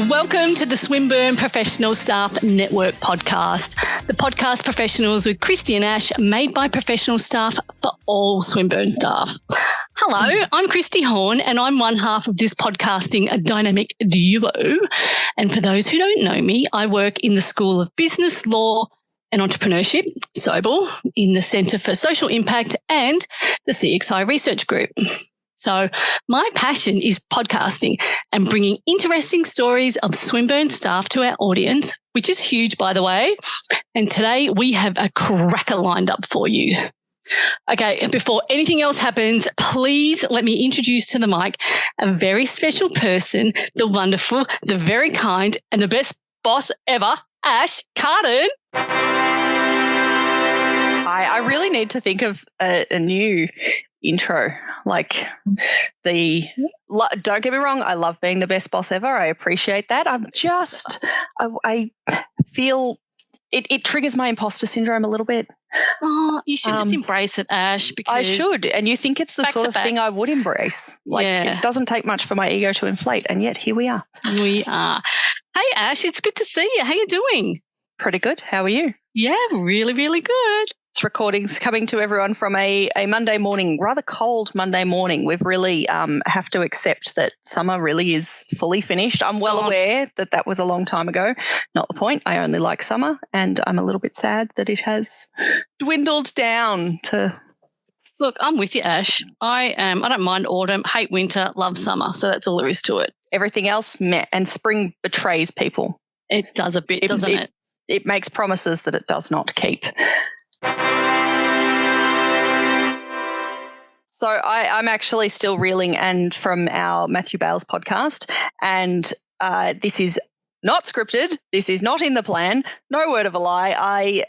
Welcome to the Swinburne Professional Staff Network podcast, the podcast professionals with Kristy and Ash, made by professional staff for all Swinburne staff. Hello, I'm Kristy Horn, and I'm one half of this podcasting dynamic duo. And for those who don't know me, I work in the School of Business, Law and Entrepreneurship, SOBL, in the Centre for Social Impact and the CXI Research Group. So my passion is podcasting and bringing interesting stories of Swinburne staff to our audience, which is huge, by the way. And today we have a cracker lined up for you. Okay, before anything else happens, please let me introduce to the mic a very special person, the wonderful, the very kind, and the best boss ever, Ash Carden. I really need to think of a new intro. Like don't get me wrong, I love being the best boss ever. I appreciate that. I feel it triggers my imposter syndrome a little bit. Oh, you should just embrace it, Ash. Because I should. And you think it's the sort of thing I would embrace. It doesn't take much for my ego to inflate, and yet here we are. We are. Hey, Ash, it's good to see you. How you doing? Pretty good. How are you? Yeah, really, really good. It's recordings coming to everyone from a Monday morning, rather cold Monday morning. We've really have to accept that summer really is fully finished. I'm well aware that was a long time ago. Not the point. I only like summer, and I'm a little bit sad that it has dwindled down to... Look, I'm with you, Ash. I don't mind autumn, hate winter, love summer. So that's all there is to it. Everything else, meh. And spring betrays people. It does a bit, doesn't it? It makes promises that it does not keep. So I'm actually still reeling and from our Matthew Bales podcast, and this is not scripted. This is not in the plan. No word of a lie. I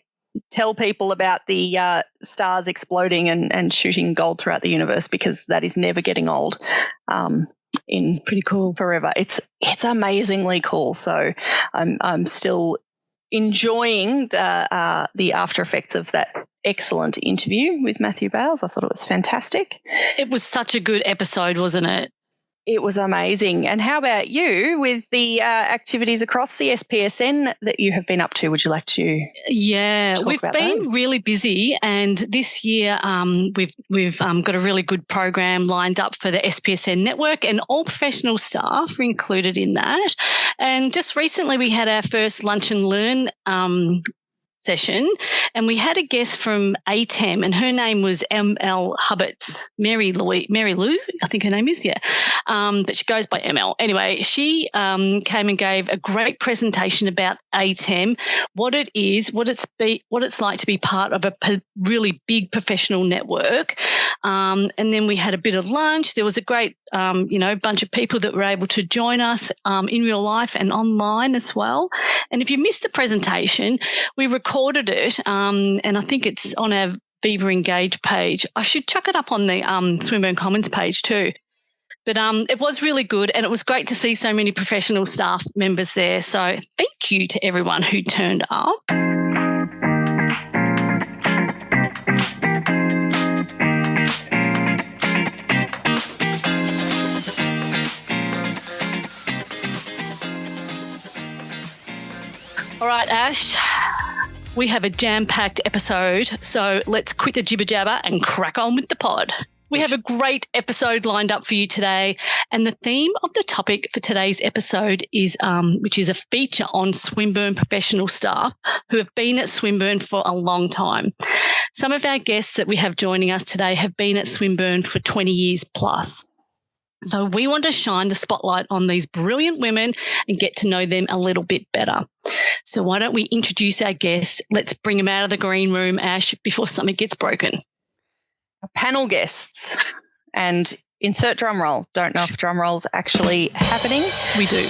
tell people about the stars exploding and shooting gold throughout the universe because that is never getting old. It's pretty cool. Forever. It's amazingly cool. So I'm still enjoying the after effects of that excellent interview with Matthew Bales. I thought it was fantastic. It was such a good episode, wasn't it? It was amazing. And how about you with the activities across the SPSN that you have been up to? Would you like to we've been really busy, and this year we've got a really good program lined up for the SPSN network, and all professional staff are included in that. And just recently we had our first Lunch and Learn session, and we had a guest from ATEM, and her name was ML Hubbards, Mary Lou, I think her name is, but she goes by ML. Anyway, she came and gave a great presentation about ATEM, what it is, what it's like to be part of a really big professional network, and then we had a bit of lunch. There was a great bunch of people that were able to join us in real life and online as well. And if you missed the presentation, we recorded it, and I think it's on our Viva Engage page. I should chuck it up on the Swinburne Commons page too. But it was really good, and it was great to see so many professional staff members there. So thank you to everyone who turned up. All right, Ash, we have a jam-packed episode, so let's quit the jibber-jabber and crack on with the pod. We have a great episode lined up for you today, and the theme of the topic for today's episode is, which is a feature on Swinburne professional staff who have been at Swinburne for a long time. Some of our guests that we have joining us today have been at Swinburne for 20 years plus. So we want to shine the spotlight on these brilliant women and get to know them a little bit better. So why don't we introduce our guests? Let's bring them out of the green room, Ash, before something gets broken. Panel guests, and insert drum roll. Don't know if drum roll's actually happening. We do.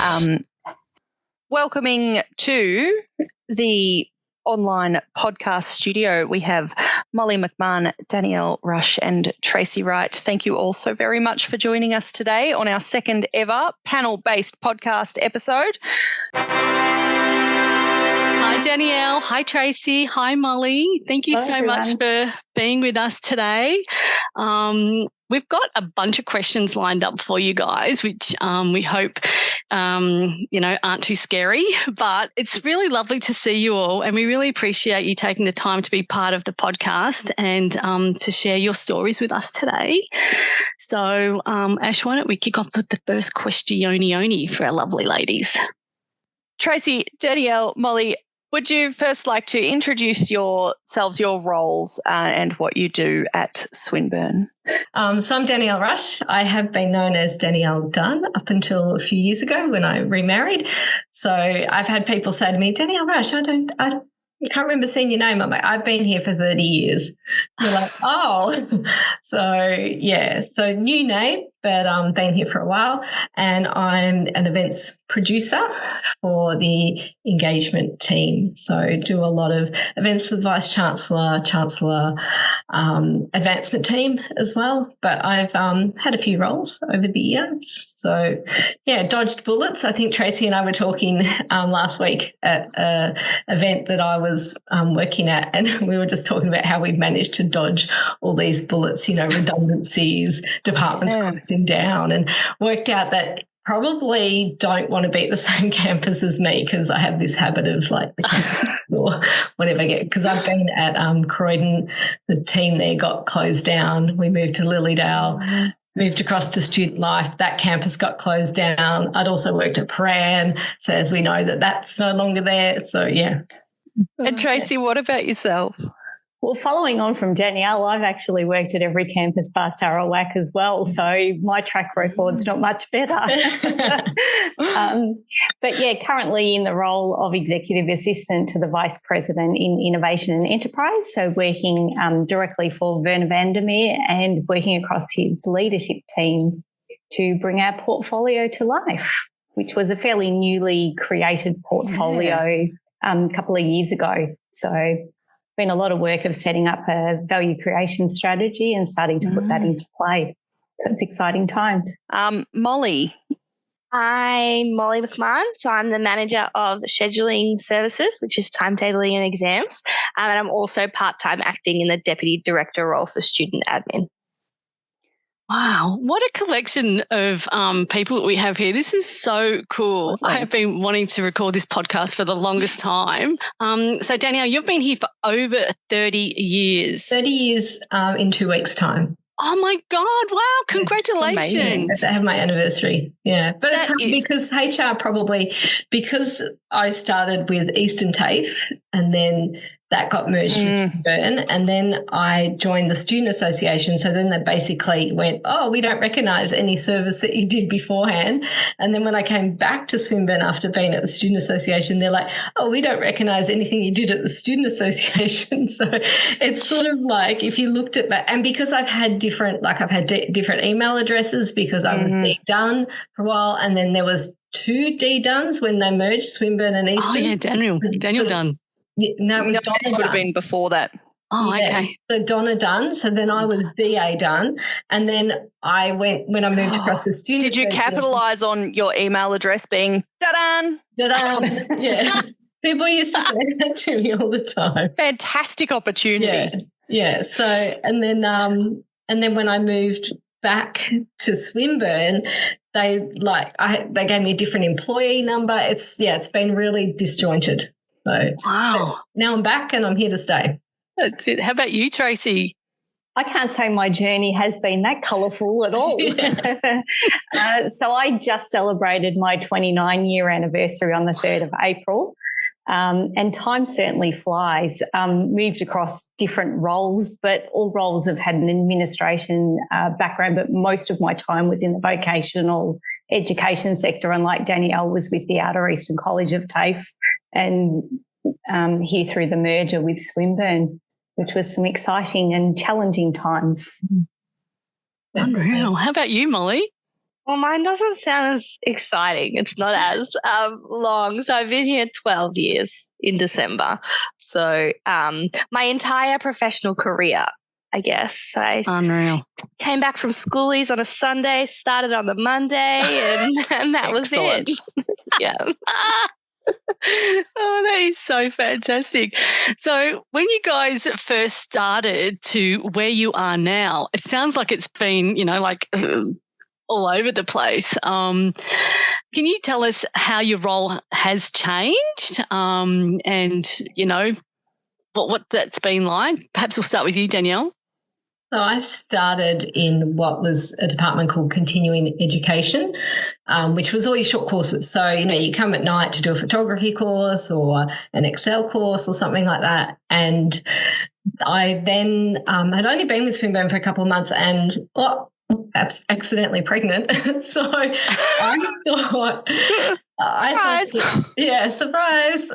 Welcoming to the online podcast studio, we have Mollie McMahon, Danielle Rush and Tracey Wright. Thank you all so very much for joining us today on our second ever panel-based podcast episode. Hi, Danielle. Hi, Tracey. Hi, Mollie. Thank you so much for being with us today. we've got a bunch of questions lined up for you guys, which we hope, aren't too scary, but it's really lovely to see you all, and we really appreciate you taking the time to be part of the podcast and to share your stories with us today. So, Ash, why don't we kick off with the first question for our lovely ladies? Tracey, Danielle, Mollie, would you first like to introduce yourselves, your roles, and what you do at Swinburne? So I'm Danielle Rush. I have been known as Danielle Dunn up until a few years ago when I remarried. So I've had people say to me, Danielle Rush, I can't remember seeing your name. I'm like, I've been here for 30 years. You're like, oh. So new name, but been here for a while. And I'm an events producer for the engagement team. So do a lot of events for the Vice-Chancellor, advancement team as well. But I've had a few roles over the years. So, dodged bullets. I think Tracey and I were talking last week at an event that I was working at, and we were just talking about how we'd managed to dodge all these bullets, redundancies, departments closing down, and worked out that probably don't want to be at the same campus as me because I have this habit of or whatever I get. Because I've been at Croydon, the team there got closed down. We moved to Lilydale, moved across to Student Life. That campus got closed down. I'd also worked at Paran, so as we know that's no longer there. So, yeah. And Tracey, what about yourself? Well, following on from Danielle, I've actually worked at every campus bar Sarawak as well, so my track record's not much better. But currently in the role of Executive Assistant to the Vice President in Innovation and Enterprise, so working directly for Werner van der Meer and working across his leadership team to bring our portfolio to life, which was a fairly newly created portfolio a couple of years ago. So been a lot of work of setting up a value creation strategy and starting to put that into play. So it's exciting time. Mollie. I'm Mollie McMahon. So I'm the manager of scheduling services, which is timetabling and exams. And I'm also part-time acting in the deputy director role for student admin. Wow, what a collection of people that we have here. This is so cool. Awesome. I have been wanting to record this podcast for the longest time. So, Danielle, you've been here for over 30 years. 30 years in 2 weeks' time. Oh, my God. Wow, congratulations. I have my anniversary. Yeah, but it's because HR because I started with Eastern TAFE and then that got merged with Swinburne, and then I joined the Student Association. So then they basically went, oh, we don't recognise any service that you did beforehand. And then when I came back to Swinburne after being at the Student Association, they're like, oh, we don't recognise anything you did at the Student Association. So it's sort of like if you looked at that, and because I've had different email addresses because I was D-Dunn for a while, and then there was 2 D-Duns when they merged, Swinburne and Eastern. Oh, yeah, Daniel Dunn. No, it was Donna this would have been before that. Oh, okay. So Donna Dunn. So then I was DA Dunn. And then I went, when I moved across the student. Did you capitalise on your email address being da-dun? Da-dun. Yeah. People used to say that to me all the time. Fantastic opportunity. Yeah. So, and then when I moved back to Swinburne, they gave me a different employee number. It's been really disjointed. So wow. Now I'm back and I'm here to stay. That's it. How about you, Tracey? I can't say my journey has been that colourful at all. So I just celebrated my 29-year anniversary on the 3rd of April. And time certainly flies. Moved across different roles, but all roles have had an administration background, but most of my time was in the vocational education sector, and like Danielle was with the Outer Eastern College of TAFE and here through the merger with Swinburne, which was some exciting and challenging times. Unreal. How about you, Mollie? Well, mine doesn't sound as exciting. It's not as long. So I've been here 12 years in December. So my entire professional career, I guess. Unreal. Came back from schoolies on a Sunday, started on the Monday, and that was it. Yeah. Oh, that is so fantastic. So when you guys first started to where you are now, it sounds like it's been, all over the place. Can you tell us how your role has changed and, what that's been like? Perhaps we'll start with you, Danielle. So I started in what was a department called Continuing Education, which was all your short courses. So, you come at night to do a photography course or an Excel course or something like that. And I then had only been with Swinburne for a couple of months and accidentally pregnant. So I thought, yeah, surprise.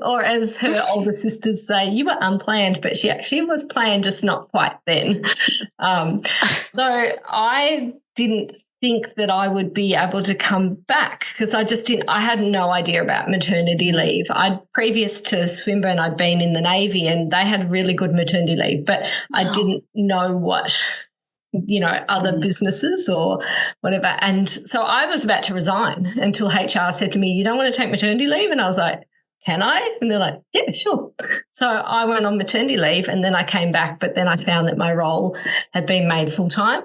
Or as her older sisters say, you were unplanned, but she actually was planned, just not quite then. So I didn't think that I would be able to come back because I had no idea about maternity leave. Previous to Swinburne, I'd been in the Navy and they had really good maternity leave, but I didn't know what other businesses or whatever. And so I was about to resign until HR said to me, you don't want to take maternity leave? And I was like, can I? And they're like, yeah, sure. So I went on maternity leave and then I came back, but then I found that my role had been made full-time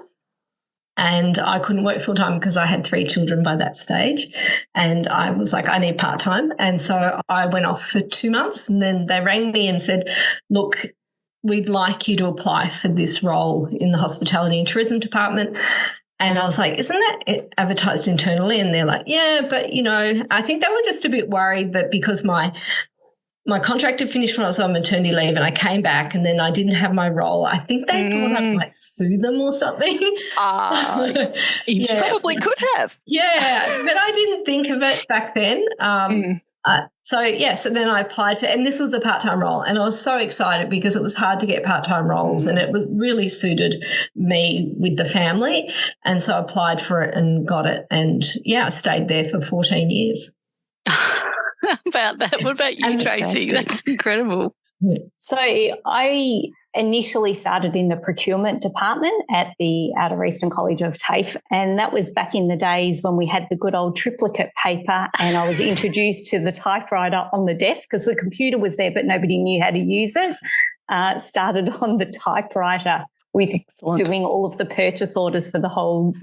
and I couldn't work full-time because I had 3 children by that stage. And I was like, I need part-time. And so I went off for 2 months and then they rang me and said, look, we'd like you to apply for this role in the hospitality and tourism department. And I was like, isn't that advertised internally? And they're like, yeah, but, I think they were just a bit worried that because my contract had finished when I was on maternity leave and I came back and then I didn't have my role, I think they thought I might sue them or something. You probably could have. Yeah, but I didn't think of it back then. So then I applied for, and this was a part-time role, and I was so excited because it was hard to get part-time roles and it really suited me with the family. And so I applied for it and got it. And, I stayed there for 14 years. How about that? What about you, Tracey? That's incredible. So I initially started in the procurement department at the Outer Eastern College of TAFE, and that was back in the days when we had the good old triplicate paper and I was introduced to the typewriter on the desk because the computer was there but nobody knew how to use it. Started on the typewriter with doing all of the purchase orders for the whole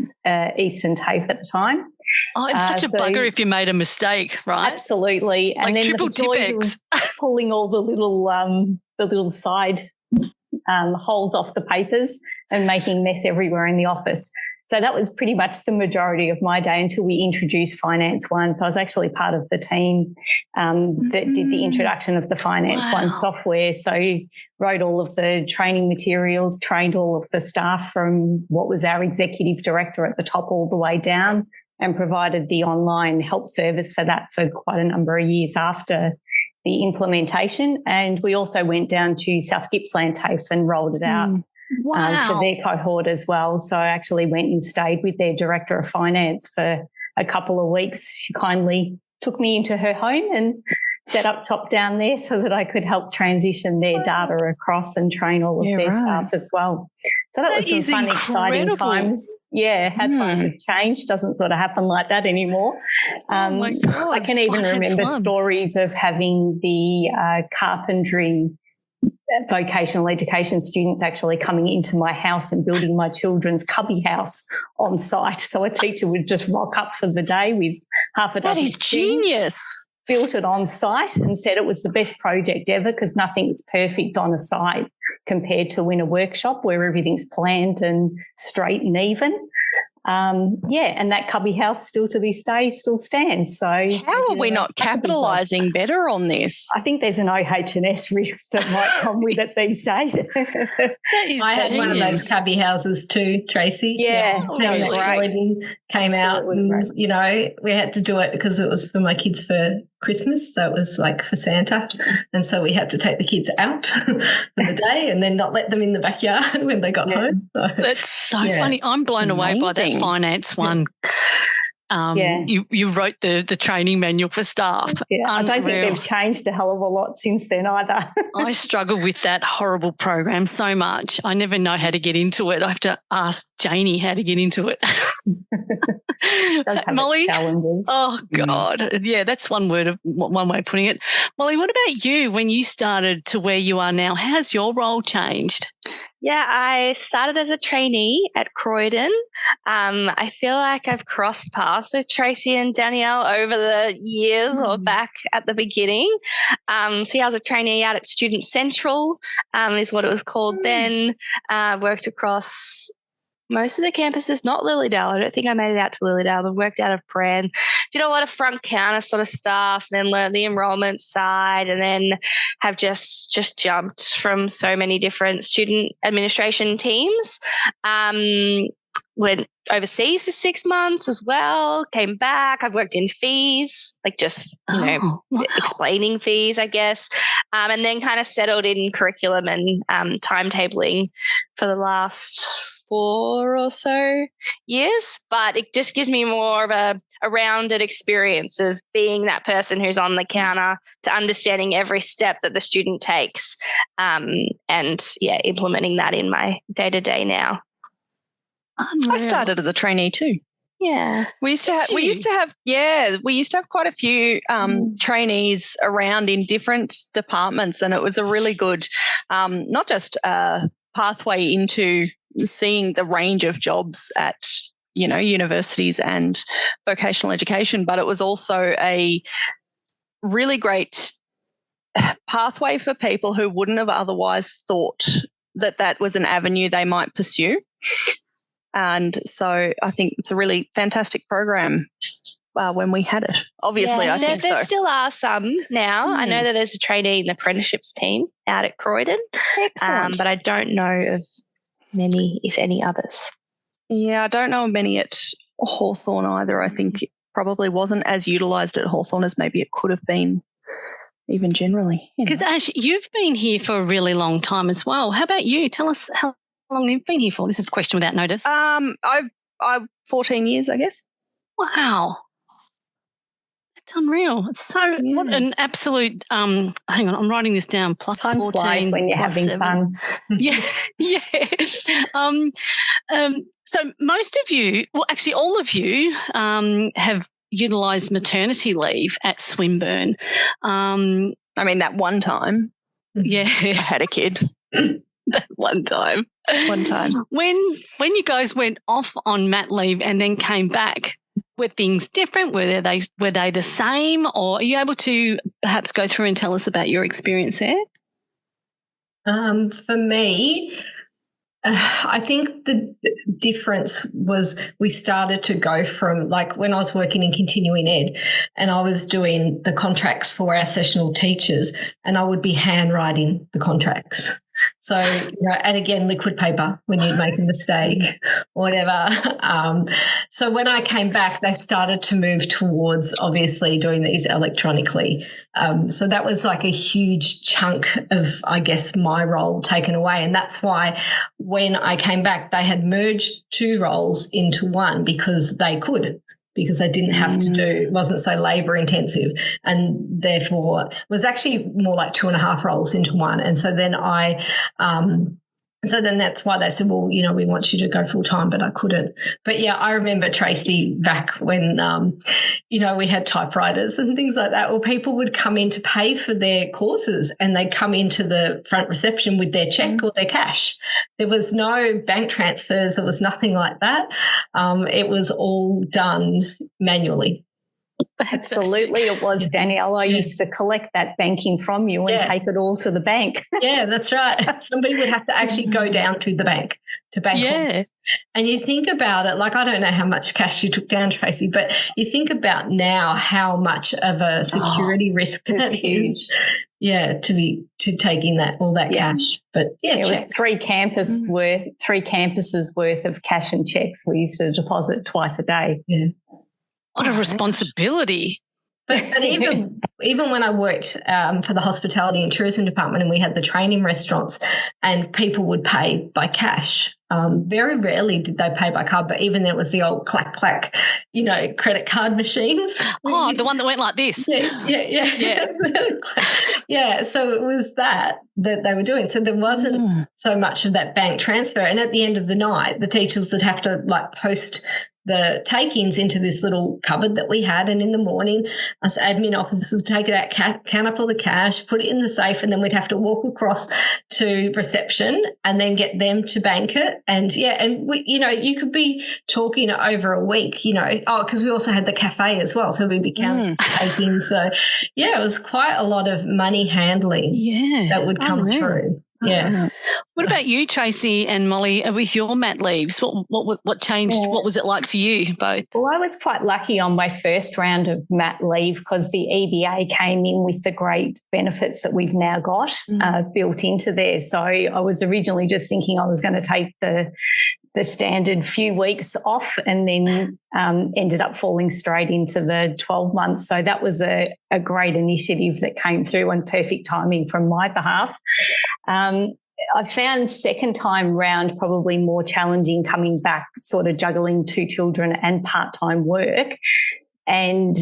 Eastern TAFE at the time. Oh, it's such a bugger if you made a mistake, right? Absolutely. And then triple the joys of pulling all the little side holes off the papers and making mess everywhere in the office. So that was pretty much the majority of my day until we introduced Finance One. So I was actually part of the team that did the introduction of the Finance One software. So wrote all of the training materials, trained all of the staff from what was our executive director at the top all the way down, and provided the online help service for that for quite a number of years after the implementation. And we also went down to South Gippsland TAFE and rolled it out for their cohort as well. So I actually went and stayed with their director of finance for a couple of weeks. She kindly took me into her home and set up top down there so that I could help transition their data across and train all of their staff as well. So that was some fun, exciting times. Yeah, how times have changed. Doesn't sort of happen like that anymore. Oh my God. I can even remember stories of having the carpentry vocational education students actually coming into my house and building my children's cubby house on site. So a teacher would just rock up for the day with half a dozen students. That is genius. Built it on site and said it was the best project ever because nothing's perfect on a site compared to in a workshop where everything's planned and straight and even. And that cubby house still to this day still stands. So how are we not capitalising better on this? I think there's an OH&S risks that might come with it these days. I had one of those cubby houses too, Tracey. Yeah, came out and, we had to do it because it was for my kids for Christmas, so it was like for Santa, and so we had to take the kids out for the day and then not let them in the backyard when they got home. So, that's so funny. I'm blown away by that Finance One. You wrote the training manual for staff. Yeah, I don't think they've changed a hell of a lot since then either. I struggle with that horrible program so much. I never know how to get into it. I have to ask Janie how to get into it. Does have Mollie, its challenges. Oh God, yeah, that's one way of putting it. Mollie, what about you? When you started to where you are now, how's your role changed? Yeah, I started as a trainee at Croydon. I feel like I've crossed paths with Tracey and Danielle over the years or back at the beginning. So I was a trainee out at Student Central, is what it was called then. Worked across most of the campuses, not Lilydale. I don't think I made it out to Lilydale, but worked out of Pran. Did a lot of front counter sort of stuff, and then learned the enrollment side, and then have just jumped from so many different student administration teams. Went overseas for 6 months as well, came back. I've worked in fees, like just, explaining fees, I guess, and then kind of settled in curriculum and timetabling for the last 4 or so years, but it just gives me more of a rounded experience of being that person who's on the counter to understanding every step that the student takes, and implementing that in my day-to-day now. I started as a trainee too. Yeah. We used to have quite a few trainees around in different departments, and it was a really good, not just pathway into seeing the range of jobs at, universities and vocational education, but it was also a really great pathway for people who wouldn't have otherwise thought that was an avenue they might pursue. And so I think it's a really fantastic program when we had it. Obviously, I think there still are some now. I know that there's a trainee in the apprenticeships team out at Croydon. Excellent. But I don't know of many, if any, others. Yeah, I don't know of many at Hawthorn either. I think it probably wasn't as utilised at Hawthorn as maybe it could have been even generally. Because Ash, you've been here for a really long time as well. How about you? Tell us how long you've been here for. This is a question without notice. I've 14 years, I guess. Wow. That's unreal. It's so what an absolute hang on, I'm writing this down. Plus time 14 flies when you're having 7. fun. Yeah. So most of you, well actually all of you have utilised maternity leave at Swinburne. I mean that one time. Yeah. I had a kid. That one time. When you guys went off on mat leave and then came back, were things different? Were they the same? Or are you able to perhaps go through and tell us about your experience there? For me, I think the difference was we started to go from, like, when I was working in continuing ed and I was doing the contracts for our sessional teachers, and I would be handwriting the contracts. So, and again, liquid paper when you'd make a mistake or whatever. So when I came back, they started to move towards obviously doing these electronically. So that was like a huge chunk of, I guess, my role taken away. And that's why when I came back, they had merged 2 roles into one because they could. Because they didn't have to do, it wasn't so labour intensive, and therefore it was actually more like 2.5 roles into one. And so then so then that's why they said, well, we want you to go full time, but I couldn't. But yeah, I remember, Tracey, back when, we had typewriters and things like that, or people would come in to pay for their courses and they'd come into the front reception with their cheque or their cash. There was no bank transfers. There was nothing like that. It was all done manually. Absolutely, it was, Danielle. I used to collect that banking from you and take it all to the bank. Yeah, that's right. Somebody would have to actually go down to the bank to bank. Yeah. And you think about it, like, I don't know how much cash you took down, Tracey, but you think about now how much of a security risk that is. Huge. Yeah, to take in all that cash. But it was 3 campuses worth of cash and checks we used to deposit twice a day. Yeah. What a responsibility. But even when I worked for the hospitality and tourism department and we had the training restaurants and people would pay by cash, very rarely did they pay by card, but even then it was the old clack, clack, credit card machines. Oh, the one that went like this. Yeah. Yeah, so it was that they were doing. So there wasn't so much of that bank transfer. And at the end of the night, the teachers would have to post the take-ins into this little cupboard that we had, and in the morning us admin officers would take it out, count up all the cash, put it in the safe, and then we'd have to walk across to reception and then get them to bank it. And we, you could be talking over a week, because we also had the cafe as well, so we'd be counting take-ins. So it was quite a lot of money handling that would come through. Yeah. What about you, Tracey and Mollie, with your mat leaves? What changed? Yeah. What was it like for you both? Well, I was quite lucky on my first round of mat leave because the EBA came in with the great benefits that we've now got built into there. So I was originally just thinking I was going to take the standard few weeks off and then ended up falling straight into the 12 months. So that was a great initiative that came through and perfect timing from my behalf. I found second time round probably more challenging coming back, sort of juggling 2 children and part-time work. And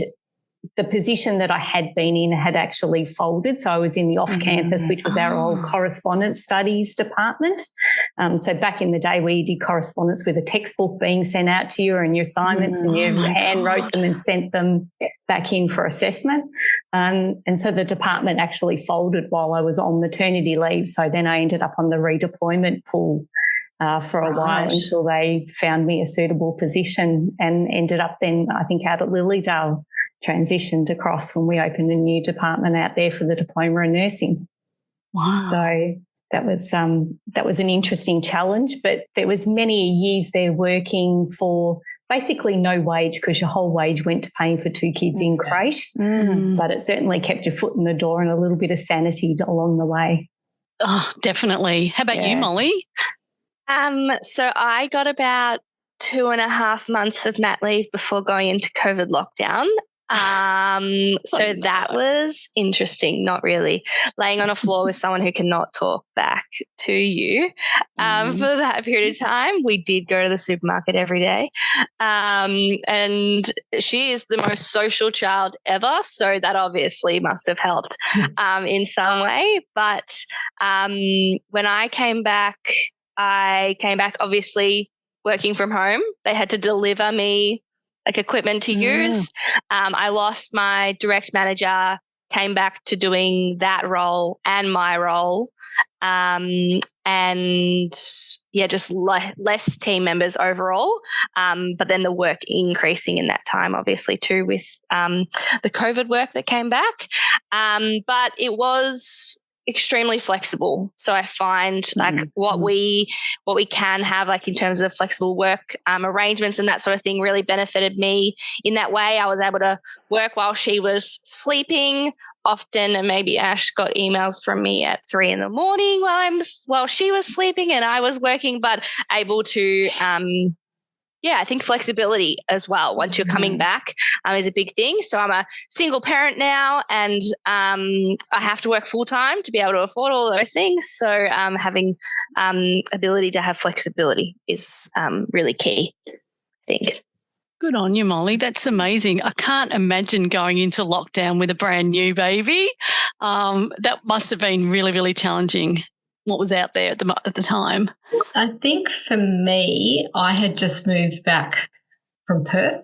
the position that I had been in had actually folded. So I was in the off-campus, which was our old correspondence studies department. So back in the day we did correspondence with a textbook being sent out to you and your assignments and you hand wrote them and sent them back in for assessment. And so the department actually folded while I was on maternity leave. So then I ended up on the redeployment pool for a while until they found me a suitable position, and ended up then, I think, out at Lilydale, transitioned across when we opened a new department out there for the diploma in nursing. Wow. So that was an interesting challenge, but there was many years there working for basically no wage because your whole wage went to paying for 2 kids in crèche. But it certainly kept your foot in the door and a little bit of sanity along the way. Oh, definitely. How about you, Mollie? So I got about 2.5 months of mat leave before going into COVID lockdown. So that was interesting, not really. Laying on a floor with someone who cannot talk back to you for that period of time. We did go to the supermarket every day. And she is the most social child ever, so that obviously must have helped in some way. But when I came back obviously working from home. They had to deliver me equipment to use. I lost my direct manager, came back to doing that role and my role. Just less team members overall. But then the work increasing in that time, obviously, too, with the COVID work that came back. But it was extremely flexible. So I find what we can have in terms of flexible work arrangements and that sort of thing really benefited me in that way. I was able to work while she was sleeping often, and maybe Ash got emails from me at 3 a.m. while she was sleeping and I was working, but able to I think flexibility as well once you're coming back is a big thing. So I'm a single parent now, and I have to work full time to be able to afford all those things. So having ability to have flexibility is really key, I think. Good on you, Mollie. That's amazing. I can't imagine going into lockdown with a brand new baby. That must have been really, really challenging. What was out there at the time? I think for me, I had just moved back from Perth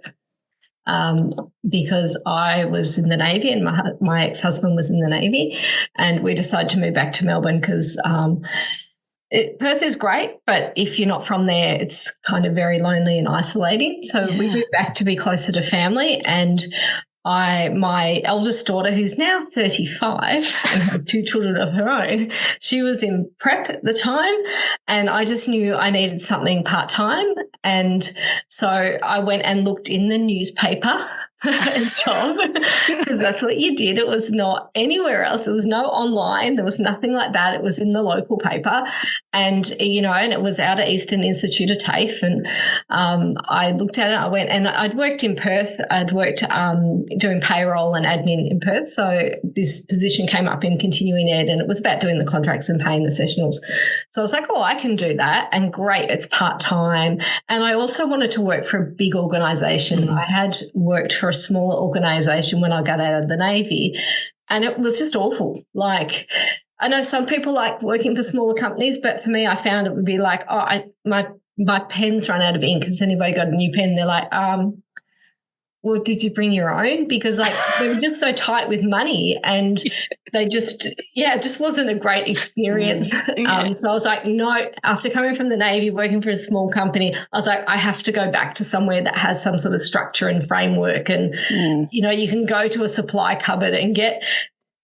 because I was in the Navy and my ex-husband was in the Navy, and we decided to move back to Melbourne because Perth is great, but if you're not from there, it's kind of very lonely and isolating. So we moved back to be closer to family, and my eldest daughter, who's now 35 and had 2 children of her own, she was in prep at the time, and I just knew I needed something part-time. And so I went and looked in the newspaper job because that's what you did. It was not anywhere else. There was no online. There was nothing like that. It was in the local paper, and and it was out at Eastern Institute of TAFE. And I looked at it. I went, and I'd worked in Perth. I'd worked doing payroll and admin in Perth. So this position came up in continuing ed, and it was about doing the contracts and paying the sessionals. So I was like, I can do that, and great, it's part-time. And I also wanted to work for a big organisation. I had worked for a smaller organisation when I got out of the Navy, and it was just awful. I know some people like working for smaller companies, but for me, I found it would be my my pen's run out of ink. Has anybody got a new pen? They're like, well, did you bring your own? Because like they were just so tight with money, and they just, it just wasn't a great experience. So I was like, no, after coming from the Navy, working for a small company, I was like, I have to go back to somewhere that has some sort of structure and framework. And, you know, you can go to a supply cupboard and get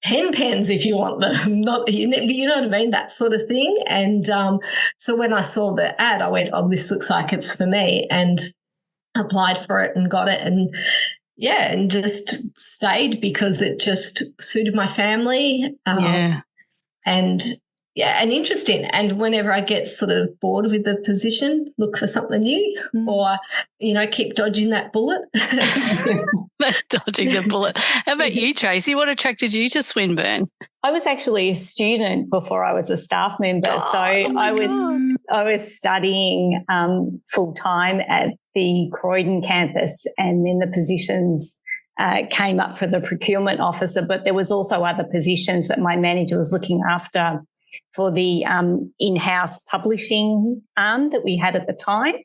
pens if you want them, not, you know what I mean, that sort of thing. And so when I saw the ad, I went, oh, this looks like it's for me, and applied for it and got it, and and just stayed because it just suited my family. And interesting. And whenever I get sort of bored with the position, look for something new, or, you know, keep dodging that bullet. Dodging the bullet. How about you, Tracey? What attracted you to Swinburne? I was actually a student before I was a staff member. I was studying full time at the Croydon campus, and then the positions came up for the procurement officer, but there was also other positions that my manager was looking after for the in-house publishing arm that we had at the time.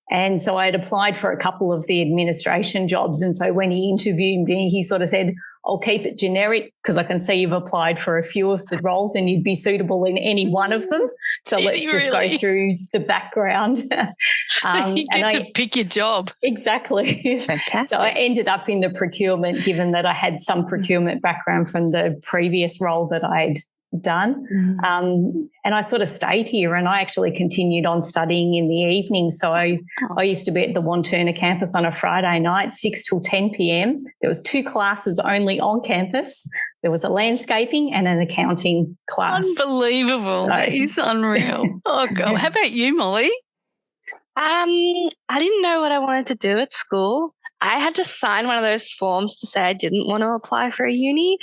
And so I had applied for a couple of the administration jobs. And so when he interviewed me, he sort of said, I'll keep it generic because I can see you've applied for a few of the roles and you'd be suitable in any one of them. So let's just go through the background. You get to pick your job. Exactly. It's fantastic. So I ended up in the procurement, given that I had some procurement background from the previous role that I'd done. And I sort of stayed here, and I actually continued on studying in the evening. So I used to be at the Wantirna campus on a Friday night, 6 till 10 p.m. There was 2 classes only on campus. There was a landscaping and an accounting class. Unbelievable. That is unreal. Oh, God. How about you, Mollie? I didn't know what I wanted to do at school. I had to sign one of those forms to say I didn't want to apply for a uni,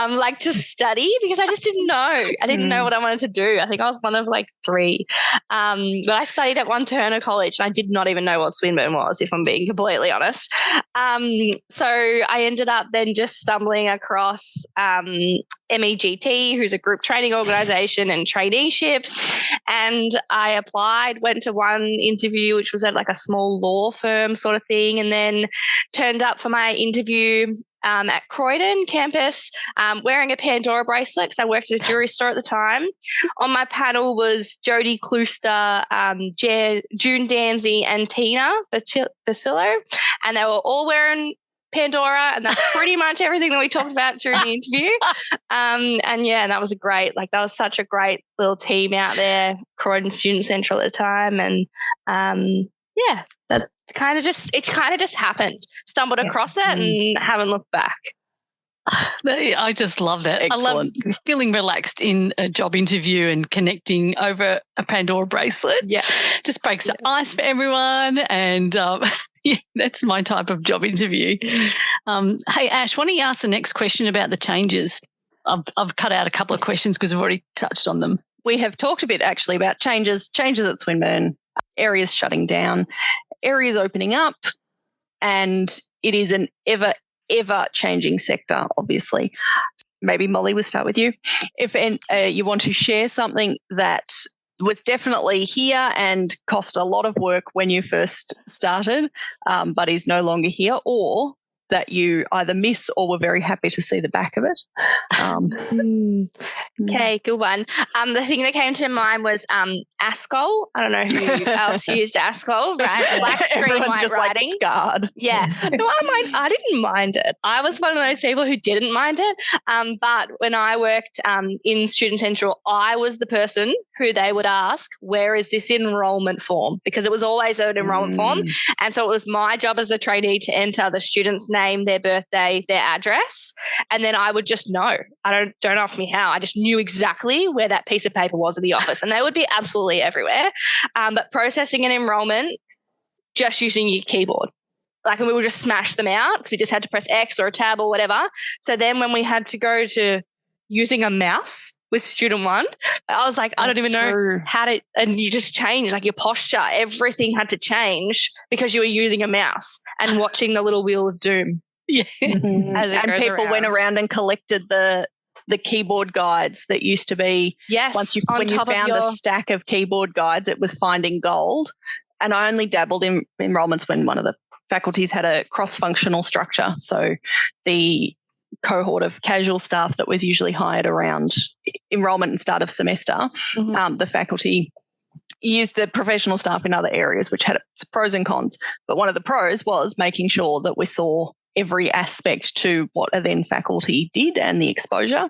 like to study, because I just didn't know. I didn't know what I wanted to do. I think I was one of like 3. But I studied at Wantirna College, and I did not even know what Swinburne was, if I'm being completely honest. So I ended up then just stumbling across MEGT, who's a group training organisation, and traineeships. And I applied, went to one interview, which was at like a small law firm sort of thing, and then turned up for my interview at Croydon campus wearing a Pandora bracelet because I worked at a jewelry store at the time. On my panel was Jodie Klooster, June Danzy, and Tina Basillo, and they were all wearing Pandora, and that's pretty much everything that we talked about during the interview. And that was that was such a great little team out there, Croydon Student Central at the time, and that kind of just happened. Stumbled across it and haven't looked back. I just love that. Excellent. I love feeling relaxed in a job interview and connecting over a Pandora bracelet. Yeah, just breaks the ice for everyone, and that's my type of job interview. Hey, Ash, why don't you ask the next question about the changes? I've cut out a couple of questions because we've already touched on them. We have talked a bit actually about changes at Swinburne, areas shutting down, areas opening up, and it is an ever changing sector, obviously. Maybe Mollie, we'll start with you. If you want to share something that was definitely here and cost a lot of work when you first started, but is no longer here, or that you either miss or were very happy to see the back of it. Okay, good one. The thing that came to mind was ASCOL. I don't know who else used ASCOL, right? Black screen, everyone's white just writing. Like scarred. Yeah. No, I didn't mind it. I was one of those people who didn't mind it. But when I worked in Student Central, I was the person who they would ask, where is this enrolment form? Because it was always an enrolment form. And so it was my job as a trainee to enter the student's name, their birthday, their address, and then I would just know. Don't ask me how. I just knew exactly where that piece of paper was in the office, and they would be absolutely everywhere. But processing an enrolment, just using your keyboard. And we would just smash them out because we just had to press X or a tab or whatever. So then when we had to go to using a mouse with student 1, I was like, I don't even know how to, and you just change, like your posture, everything had to change because you were using a mouse and watching the little wheel of doom. Yeah. And people went around and collected the the keyboard guides that used to be. Yes, when you found a stack of keyboard guides, it was finding gold. And I only dabbled in enrolments when one of the faculties had a cross-functional structure. So the cohort of casual staff that was usually hired around enrolment and start of semester, the faculty used the professional staff in other areas, which had its pros and cons. But one of the pros was making sure that we saw every aspect to what a then faculty did and the exposure.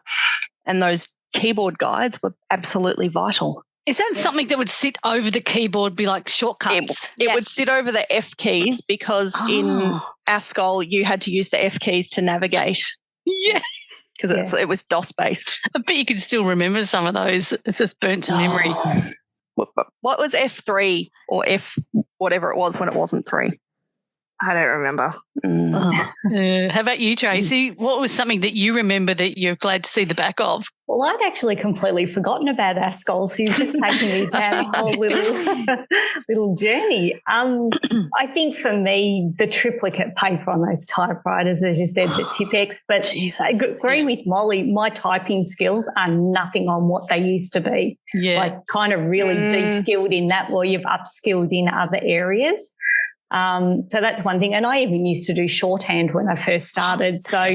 And those keyboard guides were absolutely vital. Is that something that would sit over the keyboard, be like shortcuts? It would sit over the F keys because in ASCOL you had to use the F keys to navigate. Yeah. Because it was DOS-based. I bet you can still remember some of those. It's just burnt to memory. What was F3 or F whatever it was when it wasn't 3? I don't remember. How about you, Tracey? What was something that you remember that you're glad to see the back of? Well, I'd actually completely forgotten about ASCOL, so you've just taken me down a whole little journey. I think for me, the triplicate paper on those typewriters, as you said, the Tipex, but I agree with Mollie, my typing skills are nothing on what they used to be. Yeah. Like kind of really de-skilled in that while you've upskilled in other areas. So that's one thing. And I even used to do shorthand when I first started. So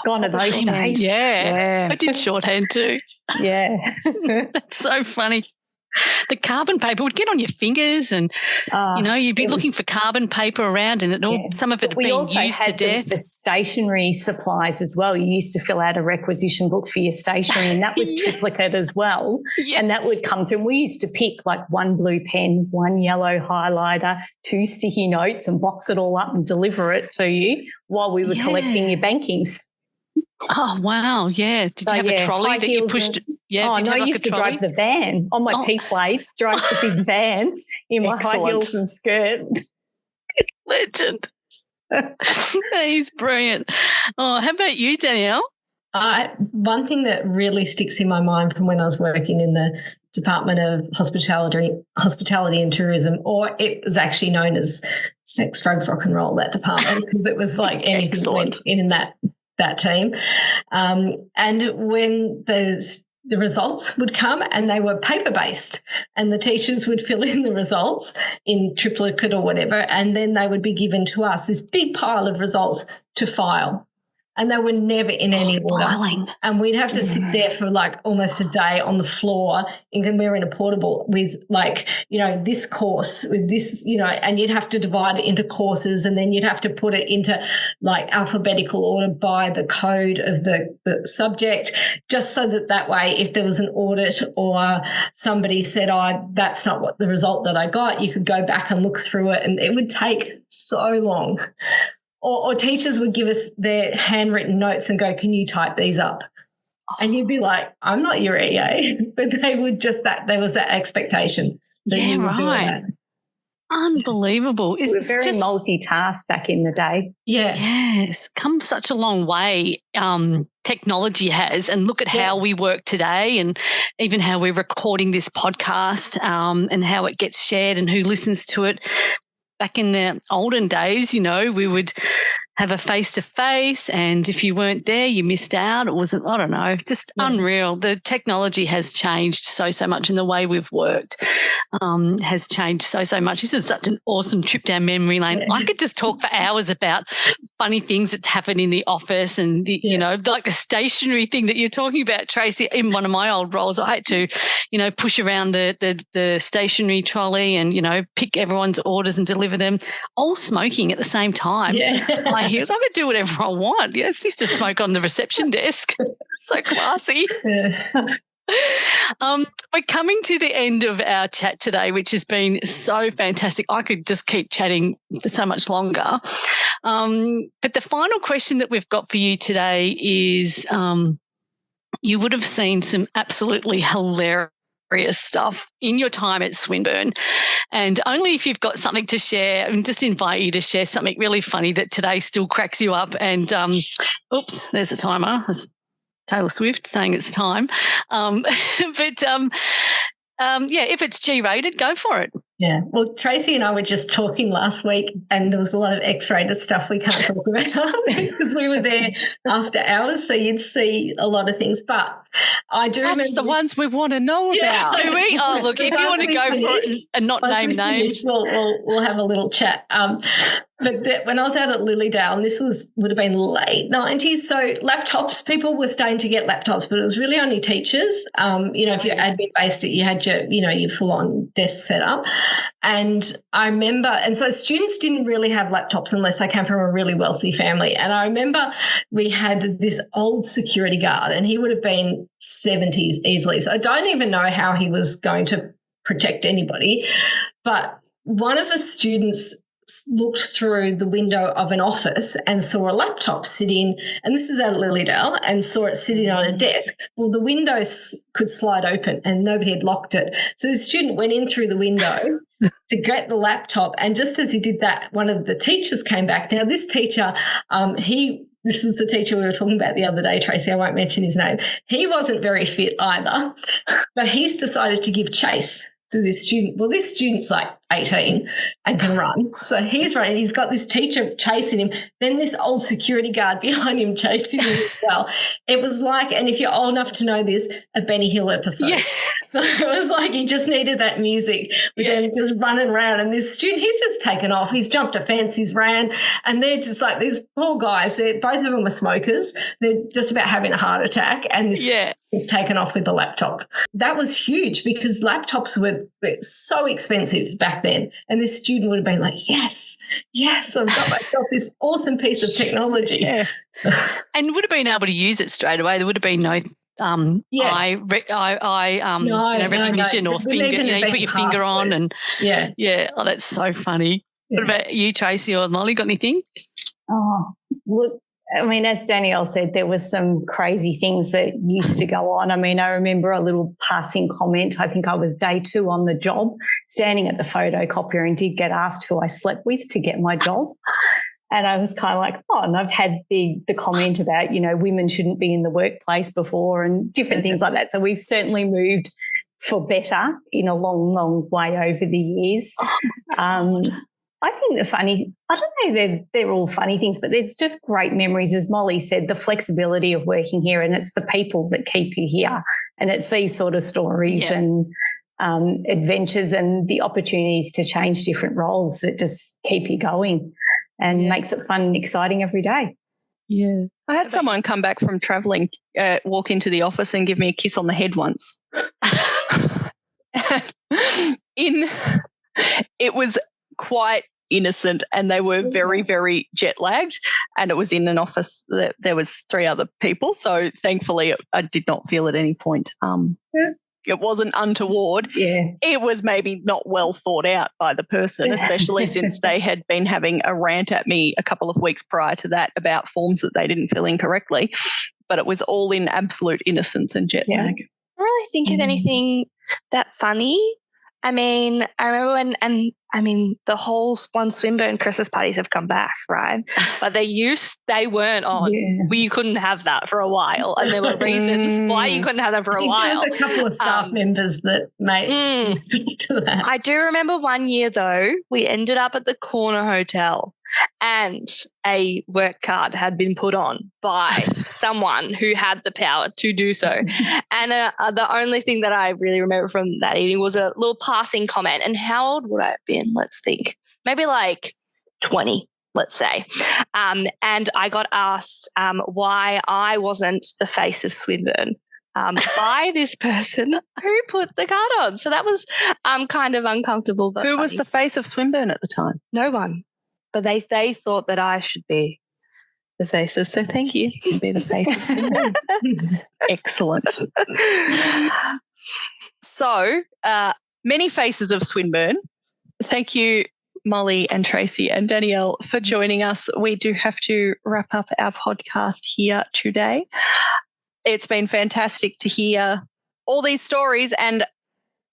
gone are those days. Yeah. I did shorthand too. Yeah. That's so funny. The carbon paper would get on your fingers and, you'd be looking for carbon paper around and some of it had been used to death. We also had the stationery supplies as well. You used to fill out a requisition book for your stationery and that was triplicate as well. Yeah. And that would come through. And we used to pick like one blue pen, one yellow highlighter, 2 sticky notes and box it all up and deliver it to you while we were collecting your bankings. Oh, wow, yeah. Did you have a trolley that you pushed? I used to drive the van on my P plates, drive the big van in my high heels and skirt. Legend. He's brilliant. Oh, how about you, Danielle? One thing that really sticks in my mind from when I was working in the Department of Hospitality and Tourism, or it was actually known as Sex, Drugs, Rock and Roll, that department, because it was like anything went in that team. And when the results would come and they were paper-based and the teachers would fill in the results in triplicate or whatever, and then they would be given to us, this big pile of results to file. And they were never in any order. Filing. And we'd have to sit there for like almost a day on the floor, and we were in a portable with this course with this, and you'd have to divide it into courses, and then you'd have to put it into like alphabetical order by the code of the subject, just so that way if there was an audit or somebody said, that's not what the result that I got, you could go back and look through it, and it would take so long. Or teachers would give us their handwritten notes and go, can you type these up? And you'd be like, I'm not your EA. But they would there was that expectation that you would do that. Unbelievable. We were very multitask back in the day. Yeah. Yes. Come such a long way technology has, and look at how we work today and even how we're recording this podcast and how it gets shared and who listens to it. Back in the olden days, we would have a face-to-face, and if you weren't there, you missed out. It wasn't, I don't know, just unreal. The technology has changed so much, and the way we've worked has changed so much. This is such an awesome trip down memory lane. I could just talk for hours about funny things that's happened in the office and, like the stationery thing that you're talking about, Tracey. In one of my old roles, I had to, push around the stationery trolley and, pick everyone's orders and deliver them, all smoking at the same time. I could do whatever I want. Yes, used to smoke on the reception desk. So classy. We're coming to the end of our chat today, which has been so fantastic. I could just keep chatting for so much longer. But the final question that we've got for you today is you would have seen some absolutely hilarious stuff in your time at Swinburne, and only if you've got something to share, and just invite you to share something really funny that today still cracks you up. And oops, there's a timer. That's Taylor Swift saying it's time. If it's G-rated, go for it. Yeah. Well, Tracey and I were just talking last week, and there was a lot of X-rated stuff we can't talk about because we were there after hours, so you'd see a lot of things. But I do remember the ones we want to know about. Do we? Oh, look, if you want to go for it and not name names. We'll have a little chat. But when I was out at Lilydale, and this would have been late 90s, so laptops, people were starting to get laptops, but it was really only teachers. If you're admin-based, you had your full-on desk set up. And I remember, and so students didn't really have laptops unless they came from a really wealthy family. And I remember we had this old security guard, and he would have been 70s easily. So I don't even know how he was going to protect anybody. But one of the students looked through the window of an office and saw a laptop sitting, and this is at Lilydale, and saw it sitting on a desk. Well, the window could slide open and nobody had locked it. So the student went in through the window to get the laptop, and just as he did that, one of the teachers came back. Now, this teacher, this is the teacher we were talking about the other day, Tracey, I won't mention his name. He wasn't very fit either, but he's decided to give chase to this student. Well, this student's like 18 and can run. So he's running. He's got this teacher chasing him. Then this old security guard behind him chasing him as well. It was like, and if you're old enough to know this, a Benny Hill episode. Yeah. So it was like he just needed that music with him just running around. And this student, he's just taken off. He's jumped a fence, he's ran. And they're just like these poor guys. Both of them were smokers. They're just about having a heart attack. And this is taken off with the laptop. That was huge because laptops were so expensive back then. And this student would have been like, yes, I've got myself this awesome piece of technology. Yeah. And would have been able to use it straight away. There would have been no eye recognition or finger. You put your finger on and Oh, that's so funny. Yeah. What about you, Tracey or Mollie? Got anything? Oh, look. I mean, as Danielle said, there was some crazy things that used to go on. I mean, I remember a little passing comment. I think I was day 2 on the job, standing at the photocopier, and did get asked who I slept with to get my job. And I was kind of like, and I've had the comment about, women shouldn't be in the workplace before and different things like that. So we've certainly moved for better in a long, long way over the years. I think I don't know, they're all funny things, but there's just great memories, as Mollie said, the flexibility of working here, and it's the people that keep you here, and it's these sort of stories and adventures and the opportunities to change different roles that just keep you going and makes it fun and exciting every day. Yeah. I had someone come back from travelling, walk into the office and give me a kiss on the head once. It was quite innocent, and they were very, very jet lagged, and it was in an office that there was 3 other people. So thankfully I did not feel at any point. It wasn't untoward. Yeah. It was maybe not well thought out by the person, especially since they had been having a rant at me a couple of weeks prior to that about forms that they didn't fill in correctly. But it was all in absolute innocence and jet lag. I don't really think of anything that funny. I mean, I remember the whole Swinburne Christmas parties have come back, right? But they weren't on. Yeah. You couldn't have that for a while, and there were reasons why you couldn't have that for a while. There was a couple of staff members that made stick to that. I do remember one year, though, we ended up at the Corner Hotel, and a work card had been put on by someone who had the power to do so. And the only thing that I really remember from that evening was a little passing comment. And how old would I have been? Let's think. Maybe like 20, let's say. And I got asked why I wasn't the face of Swinburne by this person who put the card on. So that was kind of uncomfortable. But who funny. was the face of Swinburne at the time? No one. But they thought that I should be the faces. So thank you. You'd be the face of Swinburne. Excellent. So many faces of Swinburne. Thank you, Mollie and Tracey and Danielle, for joining us. We do have to wrap up our podcast here today. It's been fantastic to hear all these stories, and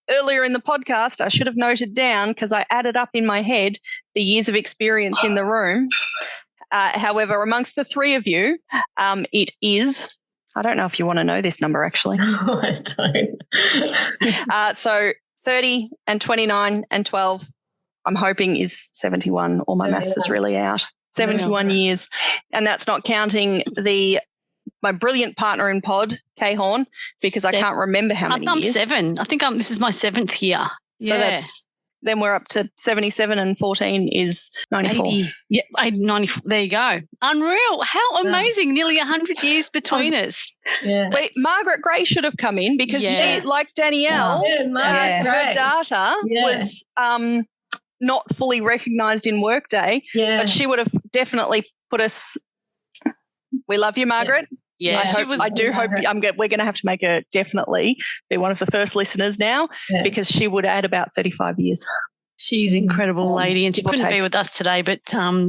earlier in the podcast, I should have noted down because I added up in my head the years of experience in the room. However, amongst the 3 of you, it is, I don't know if you want to know this number actually. No, I don't. So 30 and 29 and 12, I'm hoping is 71, or my maths is really out. 71 years. And that's not counting my brilliant partner in pod, Kay Horn, because I can't remember how many years. I'm 7. I think this is my 7th year. So then we're up to 77, and 14 is 94. 80, 94. There you go. Unreal. How amazing. Nearly 100 years between us. Yeah. Wait, Margaret Gray should have come in, because she, like Danielle, her data was not fully recognised in Workday, but she would have definitely put us. We love you, Margaret. Yeah, I do hope we're going to have to make her definitely be one of the first listeners now, because she would add about 35 years. She's an incredible lady, and she couldn't be with us today, but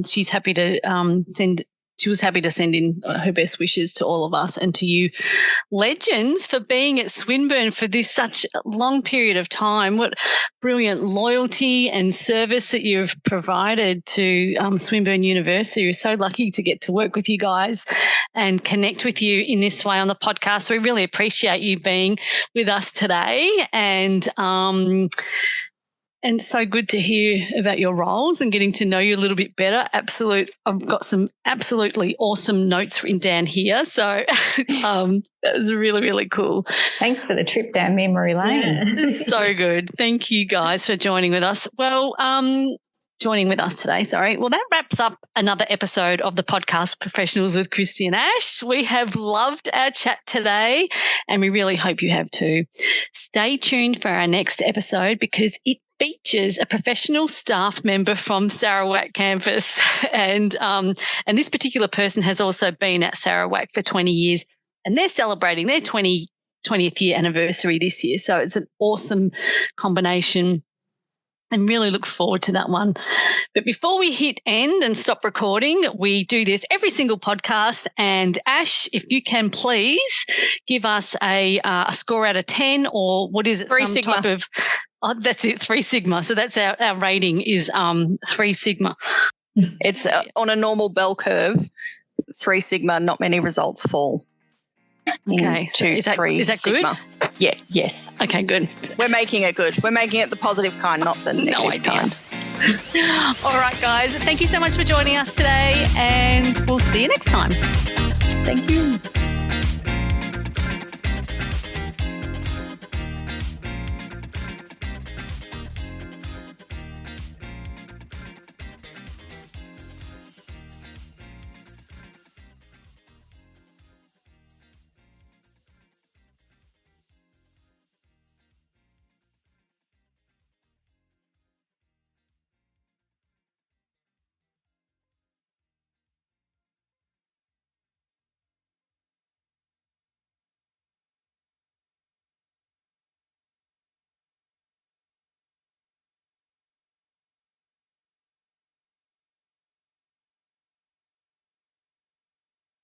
she's happy to send. She was happy to send in her best wishes to all of us and to you, legends, for being at Swinburne for this such long period of time. What brilliant loyalty and service that you've provided to Swinburne University. We're so lucky to get to work with you guys and connect with you in this way on the podcast. We really appreciate you being with us today, and so good to hear about your roles and getting to know you a little bit better. I've got some absolutely awesome notes written down here. So that was really, really cool. Thanks for the trip down memory lane. Yeah. So good. Thank you guys for joining with us. Well, joining with us today, sorry. Well, that wraps up another episode of the podcast Professionals with Kristy and Ash. We have loved our chat today, and we really hope you have too. Stay tuned for our next episode, because it features a professional staff member from Sarawak campus, and this particular person has also been at Sarawak for 20 years, and they're celebrating their 20th year anniversary this year. So it's an awesome combination, and really look forward to that one. But before we hit end and stop recording, we do this every single podcast. And Ash, if you can please give us a score out of 10, or what is it? 3 Sigma. Type of. Oh, that's it, 3 Sigma. So that's our rating is 3 Sigma. It's on a normal bell curve, 3 Sigma, not many results fall. Okay. So is that Sigma. Good? Yeah, yes. Okay, good. We're making it good. We're making it the positive kind, not the negative kind. All right, guys. Thank you so much for joining us today, and we'll see you next time. Thank you.